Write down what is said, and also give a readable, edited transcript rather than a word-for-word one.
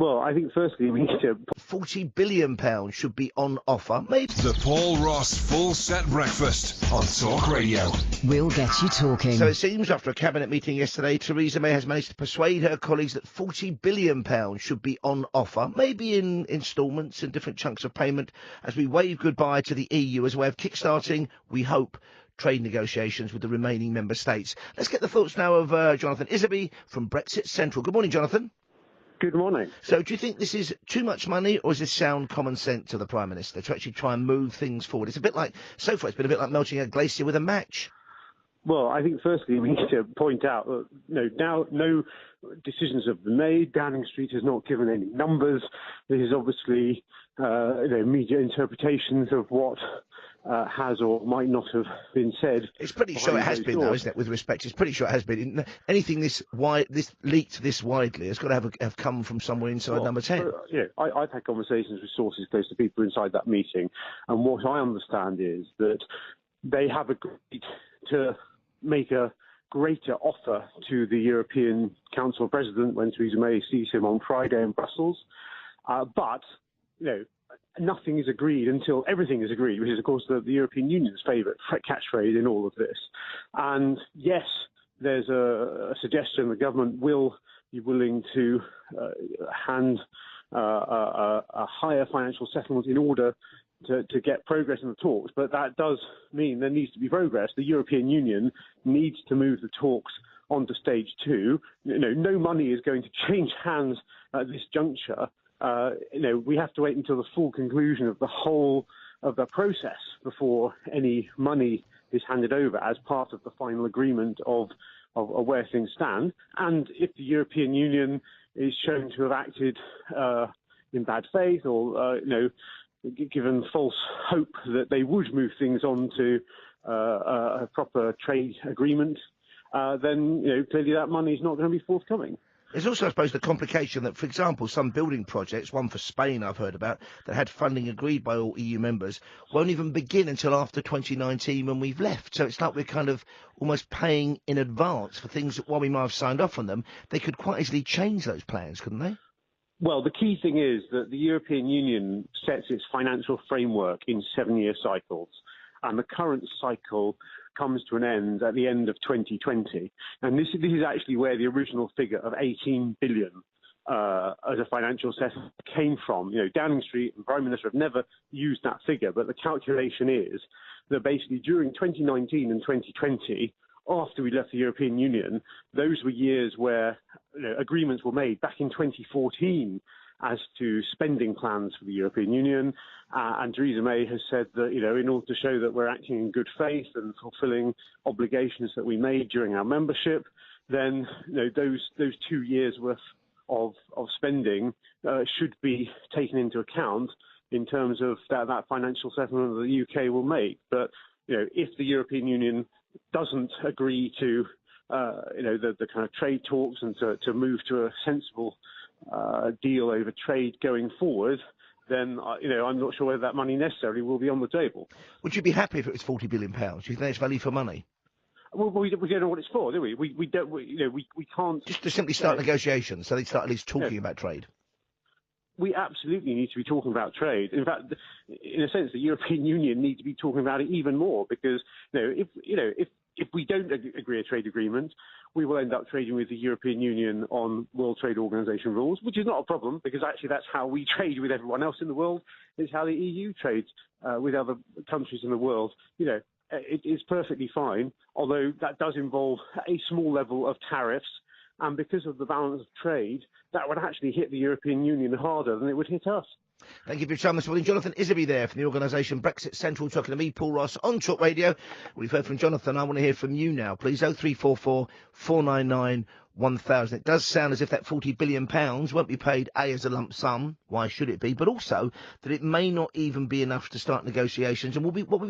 Well, I think firstly we need to... £40 billion should be on offer. Maybe The Paul Ross Full Set Breakfast on Talk Radio. We'll get you talking. So it seems after a cabinet meeting yesterday, Theresa May has managed to persuade her colleagues that £40 billion should be on offer, maybe in instalments and different chunks of payment, as we wave goodbye to the EU as a way of kick-starting, we hope, trade negotiations with the remaining member states. Let's get the thoughts now of Jonathan Isaby from Brexit Central. Good morning, Jonathan. Good morning. So do you think this is too much money, or is this sound common sense to the Prime Minister to actually try and move things forward? It's a bit like, so far it's been a bit like melting a glacier with a match. Well, I think firstly we need to point out that no decisions have been made. Downing Street has not given any numbers. This is obviously media interpretations of what has or might not have been said. It's pretty sure it has been, though, isn't it? With respect, it's pretty sure it has been. Anything this leaked this widely has got to have come from somewhere inside Number 10. I've had conversations with sources close to people inside that meeting, and what I understand is that they have agreed to make a greater offer to the European Council President when Theresa May sees him on Friday in Brussels. But nothing is agreed until everything is agreed, which is, of course, the European Union's favourite catchphrase in all of this. And yes, there's a suggestion the government will be willing to hand a higher financial settlement in order to get progress in the talks, but that does mean there needs to be progress. The European Union needs to move the talks onto stage 2. No money is going to change hands at this juncture. We have to wait until the full conclusion of the whole of the process before any money is handed over as part of the final agreement of where things stand. And if the European Union is shown to have acted in bad faith or given false hope that they would move things on to a proper trade agreement, then clearly that money is not going to be forthcoming. There's also, I suppose, the complication that, for example, some building projects, one for Spain I've heard about, that had funding agreed by all EU members, won't even begin until after 2019 when we've left. So it's like we're kind of almost paying in advance for things that, while we might have signed off on them, they could quite easily change those plans, couldn't they? Well, the key thing is that the European Union sets its financial framework in 7-year cycles, and the current cycle comes to an end at the end of 2020. And this is actually where the original figure of 18 billion as a financial settlement came from. Downing Street and Prime Minister have never used that figure, but the calculation is that basically during 2019 and 2020, after we left the European Union, those were years where agreements were made back in 2014 as to spending plans for the European Union. And Theresa May has said that, in order to show that we're acting in good faith and fulfilling obligations that we made during our membership, then those 2 years worth of spending should be taken into account in terms of that financial settlement that the UK will make. But, if the European Union doesn't agree to the kind of trade talks and to move to a sensible deal over trade going forward, then I'm not sure whether that money necessarily will be on the table. Would you be happy if it was £40 billion? Do you think that's value for money? Well, we don't know what it's for, do we? We can't just to simply start negotiations, so they start at least talking about trade. We absolutely need to be talking about trade. In fact, in a sense, the European Union needs to be talking about it even more because, if we don't agree a trade agreement, we will end up trading with the European Union on World Trade Organization rules, which is not a problem because actually that's how we trade with everyone else in the world. It's how the EU trades with other countries in the world. It is perfectly fine, although that does involve a small level of tariffs. And because of the balance of trade, that would actually hit the European Union harder than it would hit us. Thank you for your time this morning. Jonathan Isaby there from the organisation Brexit Central, talking to me, Paul Ross, on Talk Radio. We've heard from Jonathan. I want to hear from you now. Please, 0344 499 1000. It does sound as if that £40 billion won't be paid, A, as a lump sum. Why should it be? But also that it may not even be enough to start negotiations. And what will we get?